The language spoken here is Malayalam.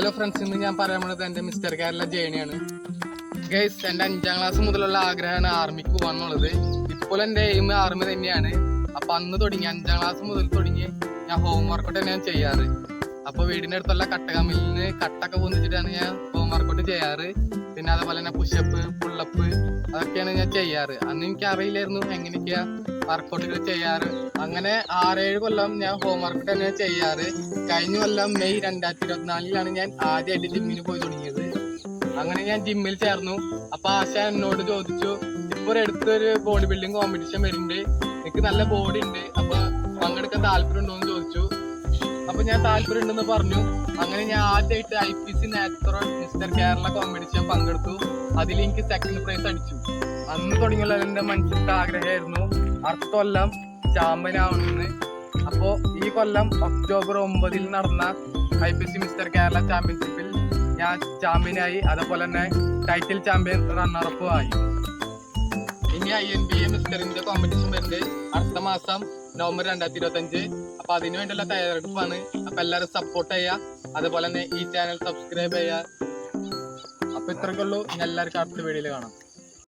ഹലോ ഫ്രണ്ട്സ്, ഇന്ന് ഞാൻ പറയാൻ പോണത് എൻ്റെ മിസ്റ്റർ കേരള ജേണിയാണ്. ഗൈസ്, എൻ്റെ 5ാം ക്ലാസ് മുതലുള്ള ആഗ്രഹമാണ് ആർമിക്ക് പോകാന്നുള്ളത്. ഇപ്പോൾ എൻ്റെ എയിം ആർമി തന്നെയാണ്. അപ്പം അന്ന് തുടങ്ങി 5ാം ക്ലാസ് മുതൽ തുടങ്ങി ഞാൻ ഹോം വർക്കൗട്ട് തന്നെയാണ് ചെയ്യാറ്. അപ്പോൾ വീടിൻ്റെ അടുത്തുള്ള കട്ടകമ്മിലിന് കട്ടൊക്കെ പൊന്നിച്ചിട്ടാണ് ഞാൻ ഹോം വർക്കൗട്ട് ചെയ്യാറ്. പിന്നെ അതുപോലെ തന്നെ പുഷപ്പ്, പുള്ളപ്പ് അതൊക്കെയാണ് ഞാൻ ചെയ്യാറ്. അന്ന് എനിക്ക് അറിയില്ലായിരുന്നു എങ്ങനെയൊക്കെയാ വർക്കൗട്ടുകൾ ചെയ്യാറ്. അങ്ങനെ 6-7 കൊല്ലം ഞാൻ ഹോം വർക്കൗട്ട് തന്നെയാണ് ചെയ്യാറ്. കഴിഞ്ഞ കൊല്ലം മെയ് 2024 ഞാൻ ആദ്യമായിട്ട് ജിമ്മിന് പോയി തുടങ്ങിയത്. അങ്ങനെ ഞാൻ ജിമ്മിൽ ചേർന്നു. അപ്പൊ ആശ എന്നോട് ചോദിച്ചു, ഇപ്പൊ അടുത്തൊരു ബോഡി ബിൽഡിംഗ് കോമ്പറ്റീഷൻ വരുന്നുണ്ട്, എനിക്ക് നല്ല ബോഡി ഉണ്ട്, അപ്പൊ പങ്കെടുക്കാൻ താല്പര്യം ഉണ്ടോ എന്ന് ചോദിച്ചു. അപ്പൊ ഞാൻ താല്പര്യം ഉണ്ടെന്ന് പറഞ്ഞു. അങ്ങനെ ഞാൻ ആദ്യമായിട്ട് IPC natural mister Kerala competition പങ്കെടുത്തു. അതിൽ എനിക്ക് 2nd പ്രൈസ് അടിച്ചു. അന്ന് തുടങ്ങിയുള്ള എന്റെ മനസ്സിലത്തെ ആഗ്രഹമായിരുന്നു അടുത്ത കൊല്ലം ചാമ്പ്യൻ ആവണമെന്ന്. അപ്പോ ഈ കൊല്ലം ഒക്ടോബർ 9 നടന്ന IPC മിസ്റ്റർ കേരള ചാമ്പ്യൻഷിപ്പിൽ ഞാൻ ചാമ്പ്യനായി. അതുപോലെ തന്നെ ടൈറ്റിൽ ചാമ്പ്യൻ റണ്ണറപ്പും ആയി. ഇനി INBA മിസ്റ്റർ ഇന്ത്യ കോമ്പറ്റീഷൻ വരുന്നത് അടുത്ത മാസം നവംബർ 2025. അപ്പൊ അതിനു വേണ്ടിയുള്ള തയ്യാറെടുപ്പാണ്. അപ്പൊ എല്ലാവരും സപ്പോർട്ട് ചെയ്യുക. അതുപോലെ തന്നെ ഈ ചാനൽ സബ്സ്ക്രൈബ് ചെയ്യുക. അപ്പൊ ഇത്രയ്ക്കുള്ളൂ. ഇനി എല്ലാവർക്കും അടുത്ത വീഡിയോയിൽ കാണാം.